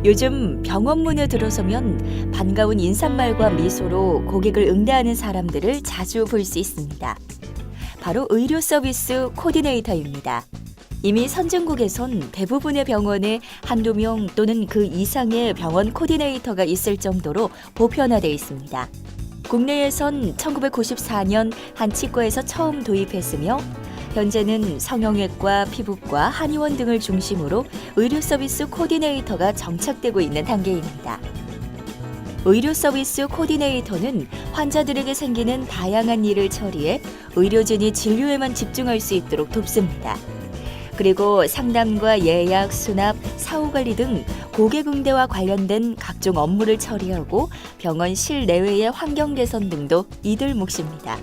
요즘 병원 문에 들어서면 반가운 인사말과 미소로 고객을 응대하는 사람들을 자주 볼 수 있습니다. 바로 의료 서비스 코디네이터입니다. 이미 선진국에선 대부분의 병원에 한두 명 또는 그 이상의 병원 코디네이터가 있을 정도로 보편화되어 있습니다. 국내에선 1994년 한 치과에서 처음 도입했으며 현재는 성형외과, 피부과, 한의원 등을 중심으로 의료 서비스 코디네이터가 정착되고 있는 단계입니다. 의료 서비스 코디네이터는 환자들에게 생기는 다양한 일을 처리해 의료진이 진료에만 집중할 수 있도록 돕습니다. 그리고 상담과 예약, 수납, 사후관리 등 고객 응대와 관련된 각종 업무를 처리하고 병원 실내외의 환경 개선 등도 이들 몫입니다.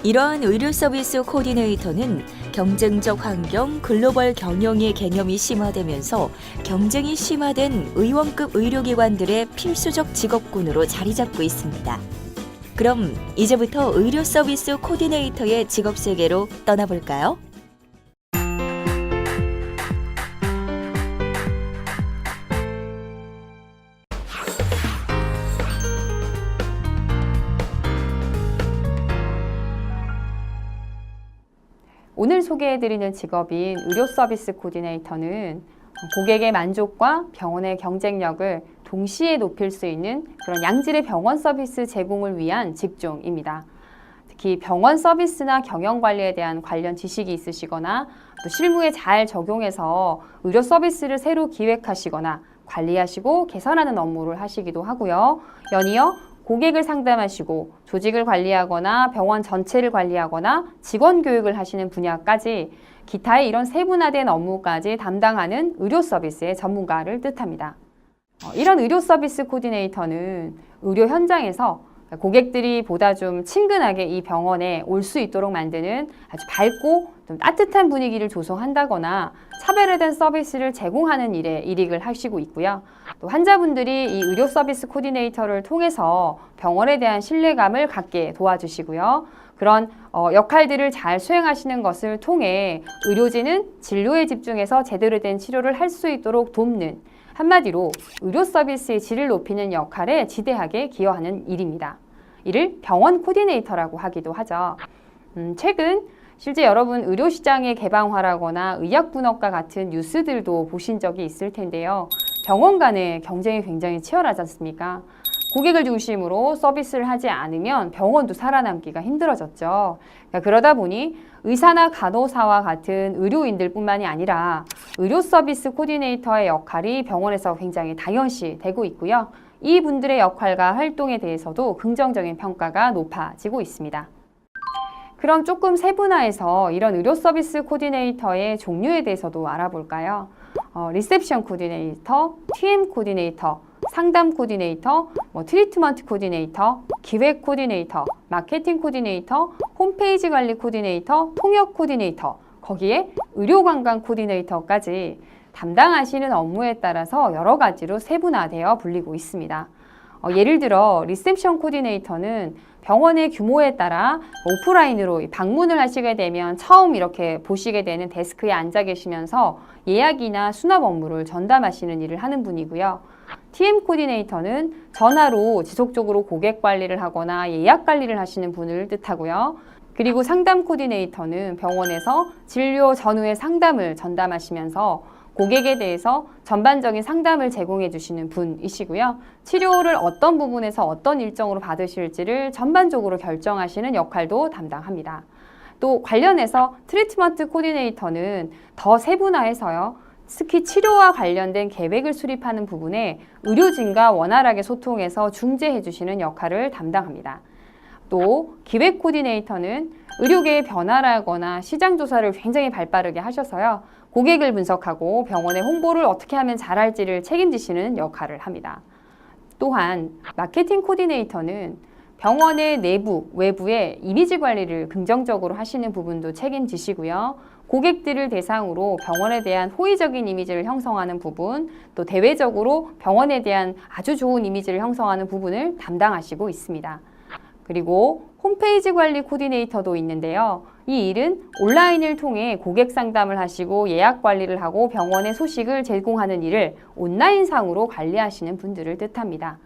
이러한 의료 서비스 코디네이터는 경쟁적 환경, 글로벌 경영의 개념이 심화되면서 경쟁이 심화된 의원급 의료기관들의 필수적 직업군으로 자리 잡고 있습니다. 그럼 이제부터 의료 서비스 코디네이터의 직업 세계로 떠나볼까요? 오늘 소개해드리는 직업인 의료 서비스 코디네이터는 고객의 만족과 병원의 경쟁력을 동시에 높일 수 있는 그런 양질의 병원 서비스 제공을 위한 직종입니다. 특히 병원 서비스나 경영 관리에 대한 관련 지식이 있으시거나 또 실무에 잘 적용해서 의료 서비스를 새로 기획하시거나 관리하시고 개선하는 업무를 하시기도 하고요. 연이어 고객을 상담하시고 조직을 관리하거나 병원 전체를 관리하거나 직원 교육을 하시는 분야까지 기타의 이런 세분화된 업무까지 담당하는 의료 서비스의 전문가를 뜻합니다. 이런 의료 서비스 코디네이터는 의료 현장에서 고객들이 보다 좀 친근하게 이 병원에 올 수 있도록 만드는 아주 밝고 좀 따뜻한 분위기를 조성한다거나 차별화된 서비스를 제공하는 일에 일익을 하시고 있고요. 또 환자분들이 이 의료 서비스 코디네이터를 통해서 병원에 대한 신뢰감을 갖게 도와주시고요. 그런 역할들을 잘 수행하시는 것을 통해 의료진은 진료에 집중해서 제대로 된 치료를 할 수 있도록 돕는, 한마디로 의료 서비스의 질을 높이는 역할에 지대하게 기여하는 일입니다. 이를 병원 코디네이터라고 하기도 하죠. 최근 실제 여러분 의료시장의 개방화라거나 의약분업과 같은 뉴스들도 보신 적이 있을 텐데요. 병원 간의 경쟁이 굉장히 치열하지 않습니까? 고객을 중심으로 서비스를 하지 않으면 병원도 살아남기가 힘들어졌죠. 그러다 보니 의사나 간호사와 같은 의료인들 뿐만이 아니라 의료 서비스 코디네이터의 역할이 병원에서 굉장히 당연시 되고 있고요. 이 분들의 역할과 활동에 대해서도 긍정적인 평가가 높아지고 있습니다. 그럼 조금 세분화해서 이런 의료 서비스 코디네이터의 종류에 대해서도 알아볼까요? 리셉션 코디네이터, TM 코디네이터, 상담 코디네이터, 트리트먼트 코디네이터, 기획 코디네이터, 마케팅 코디네이터, 홈페이지 관리 코디네이터, 통역 코디네이터, 거기에 의료관광 코디네이터까지 담당하시는 업무에 따라서 여러 가지로 세분화되어 불리고 있습니다. 예를 들어 리셉션 코디네이터는 병원의 규모에 따라 오프라인으로 방문을 하시게 되면 처음 이렇게 보시게 되는 데스크에 앉아 계시면서 예약이나 수납 업무를 전담하시는 일을 하는 분이고요. TM 코디네이터는 전화로 지속적으로 고객 관리를 하거나 예약 관리를 하시는 분을 뜻하고요. 그리고 상담 코디네이터는 병원에서 진료 전후의 상담을 전담하시면서 고객에 대해서 전반적인 상담을 제공해 주시는 분이시고요. 치료를 어떤 부분에서 어떤 일정으로 받으실지를 전반적으로 결정하시는 역할도 담당합니다. 또 관련해서 트리트먼트 코디네이터는 더 세분화해서요. 특히 치료와 관련된 계획을 수립하는 부분에 의료진과 원활하게 소통해서 중재해 주시는 역할을 담당합니다. 또 기획 코디네이터는 의료계의 변화라거나 시장 조사를 굉장히 발빠르게 하셔서요. 고객을 분석하고 병원의 홍보를 어떻게 하면 잘할지를 책임지시는 역할을 합니다. 또한 마케팅 코디네이터는 병원의 내부, 외부의 이미지 관리를 긍정적으로 하시는 부분도 책임지시고요. 고객들을 대상으로 병원에 대한 호의적인 이미지를 형성하는 부분, 또 대외적으로 병원에 대한 아주 좋은 이미지를 형성하는 부분을 담당하시고 있습니다. 그리고 홈페이지 관리 코디네이터도 있는데요. 이 일은 온라인을 통해 고객 상담을 하시고 예약 관리를 하고 병원의 소식을 제공하는 일을 온라인상으로 관리하시는 분들을 뜻합니다.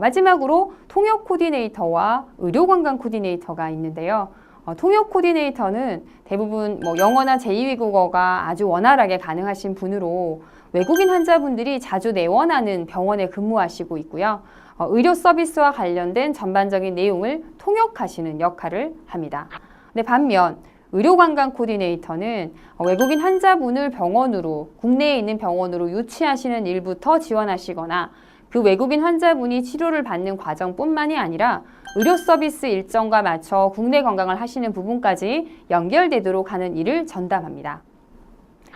마지막으로 통역 코디네이터와 의료관광 코디네이터가 있는데요. 통역 코디네이터는 대부분 영어나 제2외국어가 아주 원활하게 가능하신 분으로 외국인 환자분들이 자주 내원하는 병원에 근무하시고 있고요. 의료 서비스와 관련된 전반적인 내용을 통역하시는 역할을 합니다. 근데 반면 의료관광 코디네이터는 외국인 환자분을 병원으로, 국내에 있는 병원으로 유치하시는 일부터 지원하시거나 그 외국인 환자분이 치료를 받는 과정뿐만이 아니라 의료 서비스 일정과 맞춰 국내 관광을 하시는 부분까지 연결되도록 하는 일을 전담합니다.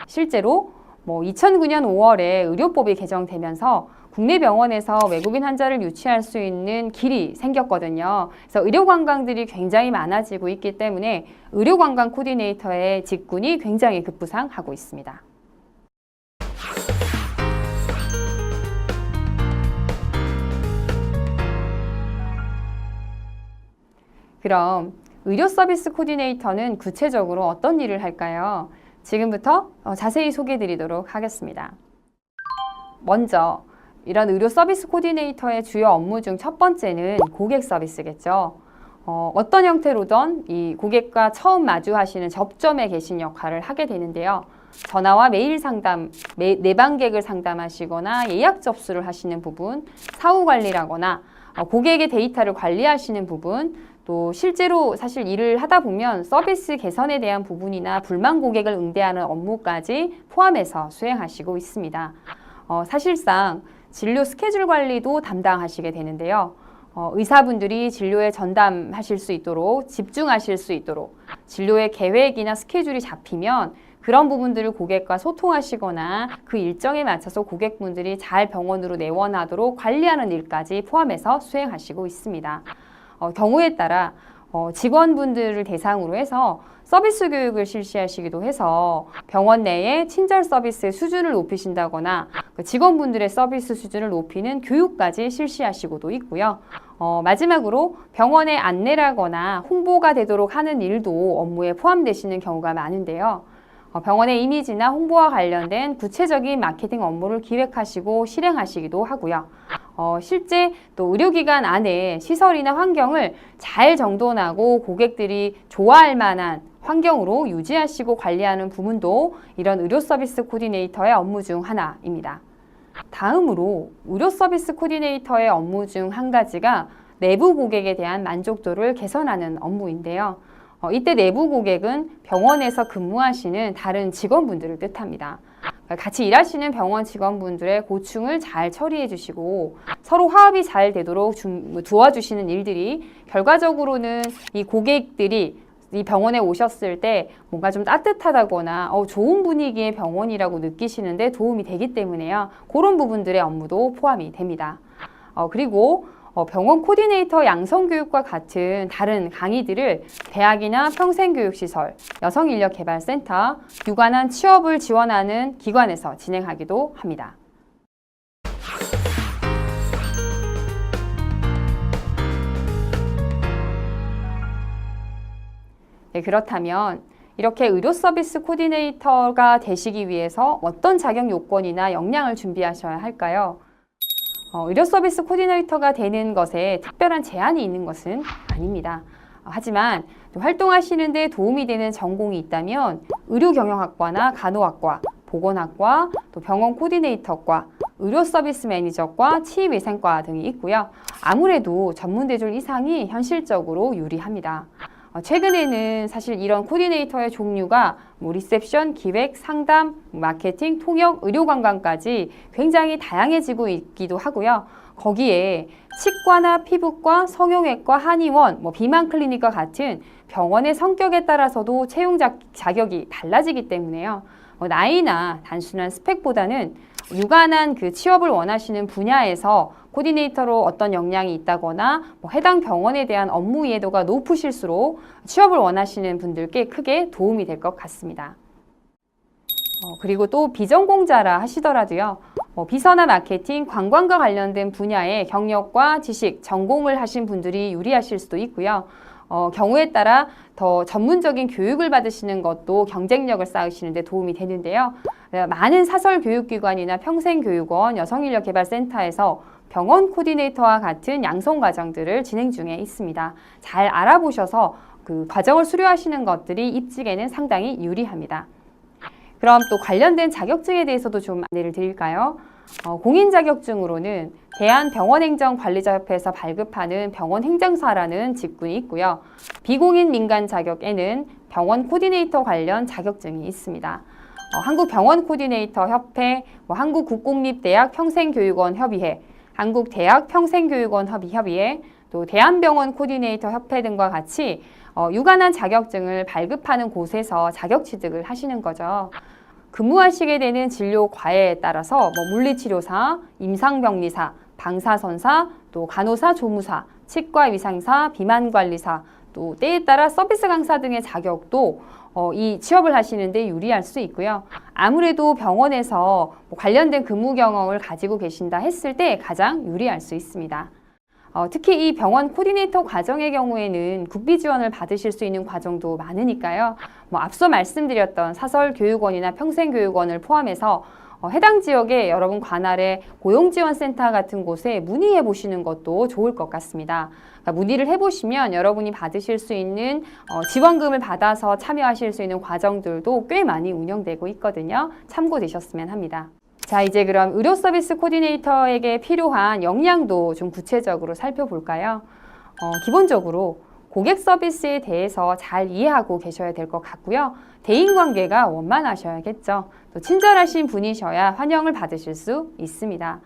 실제로 2009년 5월에 의료법이 개정되면서 국내 병원에서 외국인 환자를 유치할 수 있는 길이 생겼거든요. 그래서 의료 관광들이 굉장히 많아지고 있기 때문에 의료 관광 코디네이터의 직군이 굉장히 급부상하고 있습니다. 그럼 의료 서비스 코디네이터는 구체적으로 어떤 일을 할까요? 지금부터 자세히 소개해 드리도록 하겠습니다. 먼저 이런 의료 서비스 코디네이터의 주요 업무 중 첫 번째는 고객 서비스겠죠. 어떤 형태로든 이 고객과 처음 마주하시는 접점에 계신 역할을 하게 되는데요. 전화와 메일 상담, 내방객을 상담하시거나 예약 접수를 하시는 부분, 사후 관리라거나 고객의 데이터를 관리하시는 부분, 또 실제로 사실 일을 하다 보면 서비스 개선에 대한 부분이나 불만 고객을 응대하는 업무까지 포함해서 수행하시고 있습니다. 사실상 진료 스케줄 관리도 담당하시게 되는데요. 의사분들이 진료에 전담하실 수 있도록, 집중하실 수 있도록 진료의 계획이나 스케줄이 잡히면 그런 부분들을 고객과 소통하시거나 그 일정에 맞춰서 고객분들이 잘 병원으로 내원하도록 관리하는 일까지 포함해서 수행하시고 있습니다. 경우에 따라 직원분들을 대상으로 해서 서비스 교육을 실시하시기도 해서 병원 내에 친절 서비스의 수준을 높이신다거나 직원분들의 서비스 수준을 높이는 교육까지 실시하시고도 있고요. 마지막으로 병원에 안내라거나 홍보가 되도록 하는 일도 업무에 포함되시는 경우가 많은데요. 병원의 이미지나 홍보와 관련된 구체적인 마케팅 업무를 기획하시고 실행하시기도 하고요. 실제 또 의료기관 안에 시설이나 환경을 잘 정돈하고 고객들이 좋아할 만한 환경으로 유지하시고 관리하는 부분도 이런 의료 서비스 코디네이터의 업무 중 하나입니다. 다음으로 의료 서비스 코디네이터의 업무 중 한 가지가 내부 고객에 대한 만족도를 개선하는 업무인데요. 이때 내부 고객은 병원에서 근무하시는 다른 직원분들을 뜻합니다. 같이 일하시는 병원 직원분들의 고충을 잘 처리해 주시고 서로 화합이 잘 되도록 도와주시는 일들이 결과적으로는 이 고객들이 이 병원에 오셨을 때 뭔가 좀 따뜻하다거나 좋은 분위기의 병원이라고 느끼시는데 도움이 되기 때문에요. 그런 부분들의 업무도 포함이 됩니다. 그리고 병원 코디네이터 양성교육과 같은 다른 강의들을 대학이나 평생교육시설, 여성인력개발센터, 유관한 취업을 지원하는 기관에서 진행하기도 합니다. 네, 그렇다면 이렇게 의료 서비스 코디네이터가 되시기 위해서 어떤 자격 요건이나 역량을 준비하셔야 할까요? 의료 서비스 코디네이터가 되는 것에 특별한 제한이 있는 것은 아닙니다. 하지만 활동하시는 데 도움이 되는 전공이 있다면 의료경영학과나 간호학과, 보건학과, 또 병원 코디네이터과, 의료 서비스 매니저과, 치위생과 등이 있고요. 아무래도 전문대졸 이상이 현실적으로 유리합니다. 최근에는 사실 이런 코디네이터의 종류가 리셉션, 기획, 상담, 마케팅, 통역, 의료관광까지 굉장히 다양해지고 있기도 하고요. 거기에 치과나 피부과, 성형외과, 한의원, 비만 클리닉과 같은 병원의 성격에 따라서도 채용 자격이 달라지기 때문에요. 나이나 단순한 스펙보다는 유관한 그 취업을 원하시는 분야에서 코디네이터로 어떤 역량이 있다거나 해당 병원에 대한 업무 이해도가 높으실수록 취업을 원하시는 분들께 크게 도움이 될 것 같습니다. 그리고 또 비전공자라 하시더라도요. 비서나 마케팅, 관광과 관련된 분야의 경력과 지식, 전공을 하신 분들이 유리하실 수도 있고요. 경우에 따라 더 전문적인 교육을 받으시는 것도 경쟁력을 쌓으시는 데 도움이 되는데요. 많은 사설교육기관이나 평생교육원, 여성인력개발센터에서 병원 코디네이터와 같은 양성 과정들을 진행 중에 있습니다. 잘 알아보셔서 그 과정을 수료하시는 것들이 입직에는 상당히 유리합니다. 그럼 또 관련된 자격증에 대해서도 좀 안내를 드릴까요? 공인 자격증으로는 대한병원행정관리자협회에서 발급하는 병원행정사라는 직군이 있고요. 비공인 민간 자격에는 병원 코디네이터 관련 자격증이 있습니다. 한국병원코디네이터협회, 한국국공립대학평생교육원협의회, 한국대학평생교육원협의회, 또 대한병원 코디네이터 협회 등과 같이 유관한 자격증을 발급하는 곳에서 자격 취득을 하시는 거죠. 근무하시게 되는 진료 과외에 따라서 물리치료사, 임상병리사, 방사선사, 또 간호사, 조무사, 치과위상사, 비만관리사, 또 때에 따라 서비스 강사 등의 자격도 이 취업을 하시는데 유리할 수 있고요. 아무래도 병원에서 관련된 근무 경험을 가지고 계신다 했을 때 가장 유리할 수 있습니다. 특히 이 병원 코디네이터 과정의 경우에는 국비 지원을 받으실 수 있는 과정도 많으니까요. 앞서 말씀드렸던 사설교육원이나 평생교육원을 포함해서 해당 지역에 여러분 관할의 고용지원센터 같은 곳에 문의해 보시는 것도 좋을 것 같습니다. 그러니까 문의를 해보시면 여러분이 받으실 수 있는 지원금을 받아서 참여하실 수 있는 과정들도 꽤 많이 운영되고 있거든요. 참고되셨으면 합니다. 자, 이제 그럼 의료 서비스 코디네이터에게 필요한 역량도 좀 구체적으로 살펴볼까요? 기본적으로 고객 서비스에 대해서 잘 이해하고 계셔야 될 것 같고요. 대인관계가 원만하셔야겠죠. 또 친절하신 분이셔야 환영을 받으실 수 있습니다.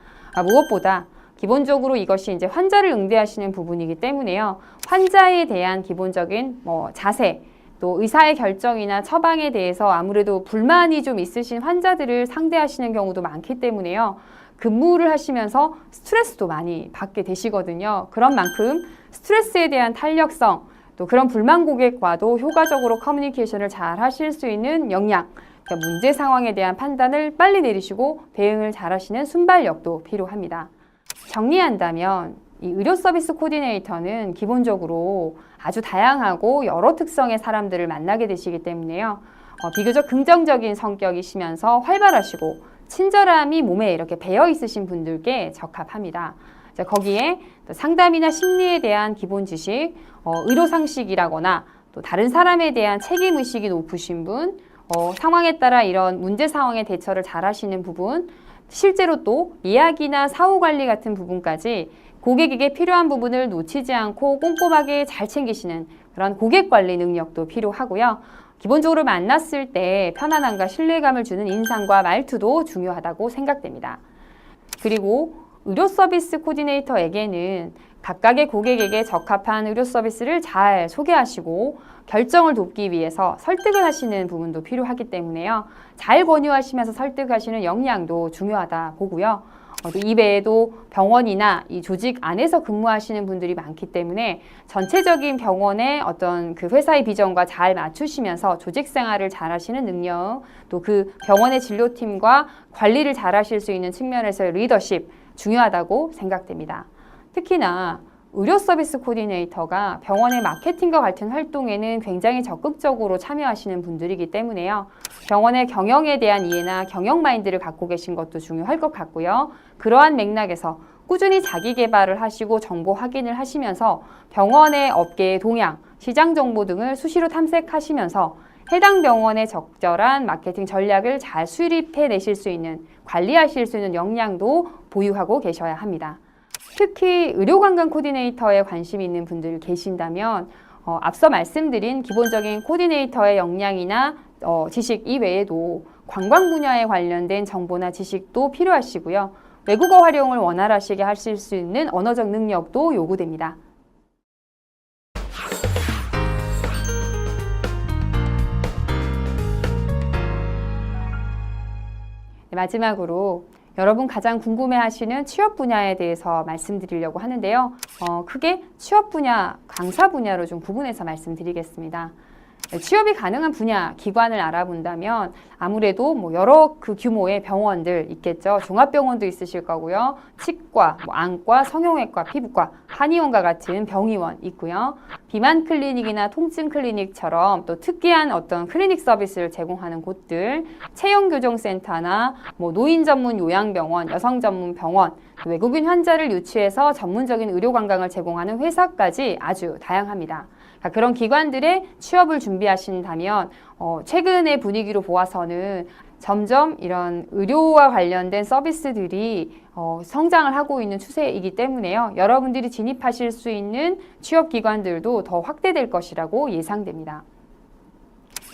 무엇보다 기본적으로 이것이 이제 환자를 응대하시는 부분이기 때문에요. 환자에 대한 기본적인 자세, 또 의사의 결정이나 처방에 대해서 아무래도 불만이 좀 있으신 환자들을 상대하시는 경우도 많기 때문에요. 근무를 하시면서 스트레스도 많이 받게 되시거든요. 그런 만큼 스트레스에 대한 탄력성, 또 그런 불만 고객과도 효과적으로 커뮤니케이션을 잘 하실 수 있는 역량, 그러니까 문제 상황에 대한 판단을 빨리 내리시고 대응을 잘 하시는 순발력도 필요합니다. 정리한다면 이 의료 서비스 코디네이터는 기본적으로 아주 다양하고 여러 특성의 사람들을 만나게 되시기 때문에요. 비교적 긍정적인 성격이시면서 활발하시고 친절함이 몸에 이렇게 배어 있으신 분들께 적합합니다. 자, 거기에 상담이나 심리에 대한 기본 지식, 의료상식이라거나 또 다른 사람에 대한 책임의식이 높으신 분, 상황에 따라 이런 문제 상황에 대처를 잘 하시는 부분, 실제로 또 예약이나 사후관리 같은 부분까지 고객에게 필요한 부분을 놓치지 않고 꼼꼼하게 잘 챙기시는 그런 고객관리 능력도 필요하고요. 기본적으로 만났을 때 편안함과 신뢰감을 주는 인상과 말투도 중요하다고 생각됩니다. 그리고 의료 서비스 코디네이터에게는 각각의 고객에게 적합한 의료 서비스를 잘 소개하시고 결정을 돕기 위해서 설득을 하시는 부분도 필요하기 때문에요. 잘 권유하시면서 설득하시는 역량도 중요하다 보고요. 이 외에도 병원이나 이 조직 안에서 근무하시는 분들이 많기 때문에 전체적인 병원의 어떤 그 회사의 비전과 잘 맞추시면서 조직 생활을 잘 하시는 능력, 또 그 병원의 진료팀과 관리를 잘 하실 수 있는 측면에서의 리더십 중요하다고 생각됩니다. 특히나 의료 서비스 코디네이터가 병원의 마케팅과 같은 활동에는 굉장히 적극적으로 참여하시는 분들이기 때문에요. 병원의 경영에 대한 이해나 경영 마인드를 갖고 계신 것도 중요할 것 같고요. 그러한 맥락에서 꾸준히 자기 개발을 하시고 정보 확인을 하시면서 병원의 업계의 동향, 시장 정보 등을 수시로 탐색하시면서 해당 병원의 적절한 마케팅 전략을 잘 수립해 내실 수 있는, 관리하실 수 있는 역량도 보유하고 계셔야 합니다. 특히 의료관광 코디네이터에 관심이 있는 분들 계신다면 앞서 말씀드린 기본적인 코디네이터의 역량이나 지식 이외에도 관광 분야에 관련된 정보나 지식도 필요하시고요. 외국어 활용을 원활하시게 하실 수 있는 언어적 능력도 요구됩니다. 마지막으로 여러분 가장 궁금해하시는 취업 분야에 대해서 말씀드리려고 하는데요. 크게 취업 분야, 강사 분야로 좀 구분해서 말씀드리겠습니다. 취업이 가능한 분야, 기관을 알아본다면 아무래도 여러 그 규모의 병원들 있겠죠. 종합병원도 있으실 거고요. 치과, 안과, 성형외과, 피부과, 한의원과 같은 병의원 있고요. 비만 클리닉이나 통증 클리닉처럼 또 특이한 어떤 클리닉 서비스를 제공하는 곳들, 채용교정센터나 노인 전문 요양병원, 여성 전문 병원, 외국인 환자를 유치해서 전문적인 의료 관광을 제공하는 회사까지 아주 다양합니다. 그런 기관들의 취업을 준비하신다면 최근의 분위기로 보아서는 점점 이런 의료와 관련된 서비스들이 성장을 하고 있는 추세이기 때문에요. 여러분들이 진입하실 수 있는 취업 기관들도 더 확대될 것이라고 예상됩니다.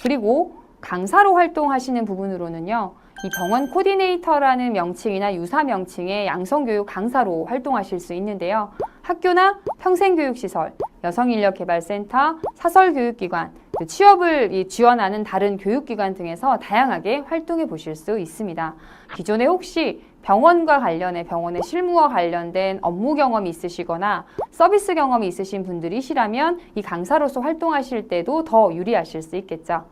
그리고 강사로 활동하시는 부분으로는요. 이 병원 코디네이터라는 명칭이나 유사 명칭의 양성교육 강사로 활동하실 수 있는데요. 학교나 평생교육시설, 여성인력개발센터, 사설교육기관, 취업을 지원하는 다른 교육기관 등에서 다양하게 활동해 보실 수 있습니다. 기존에 혹시 병원과 관련해 병원의 실무와 관련된 업무 경험이 있으시거나 서비스 경험이 있으신 분들이시라면 이 강사로서 활동하실 때도 더 유리하실 수 있겠죠.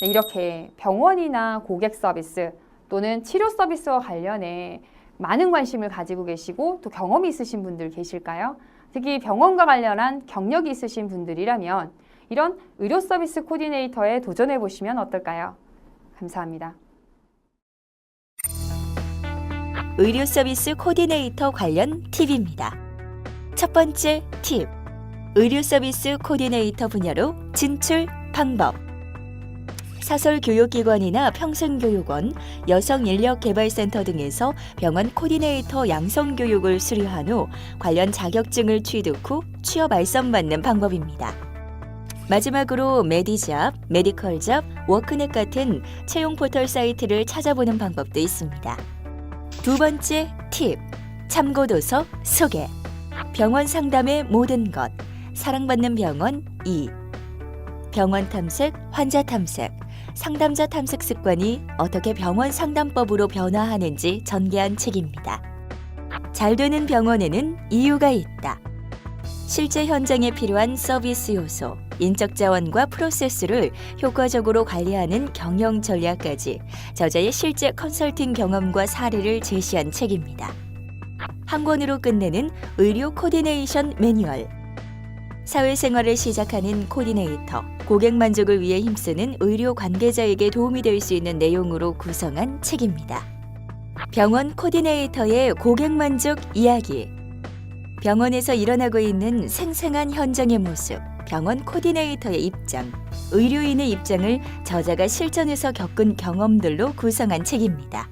이렇게 병원이나 고객 서비스 또는 치료 서비스와 관련해 많은 관심을 가지고 계시고 또 경험이 있으신 분들 계실까요? 특히 병원과 관련한 경력이 있으신 분들이라면 이런 의료 서비스 코디네이터에 도전해 보시면 어떨까요? 감사합니다. 의료 서비스 코디네이터 관련 팁입니다. 첫 번째 팁, 의료 서비스 코디네이터 분야로 진출 방법. 사설교육기관이나 평생교육원, 여성인력개발센터 등에서 병원 코디네이터 양성교육을 수료한 후 관련 자격증을 취득 후 취업 알선받는 방법입니다. 마지막으로 메디잡, 메디컬잡, 워크넷 같은 채용 포털 사이트를 찾아보는 방법도 있습니다. 두 번째 팁, 참고도서 소개. 병원 상담의 모든 것, 사랑받는 병원 2. 병원 탐색, 환자 탐색, 상담자 탐색 습관이 어떻게 병원 상담법으로 변화하는지 전개한 책입니다. 잘 되는 병원에는 이유가 있다. 실제 현장에 필요한 서비스 요소, 인적 자원과 프로세스를 효과적으로 관리하는 경영 전략까지 저자의 실제 컨설팅 경험과 사례를 제시한 책입니다. 한 권으로 끝내는 의료 코디네이션 매뉴얼. 사회생활을 시작하는 코디네이터, 고객 만족을 위해 힘쓰는 의료 관계자에게 도움이 될 수 있는 내용으로 구성한 책입니다. 병원 코디네이터의 고객 만족 이야기. 병원에서 일어나고 있는 생생한 현장의 모습, 병원 코디네이터의 입장, 의료인의 입장을 저자가 실전에서 겪은 경험들로 구성한 책입니다.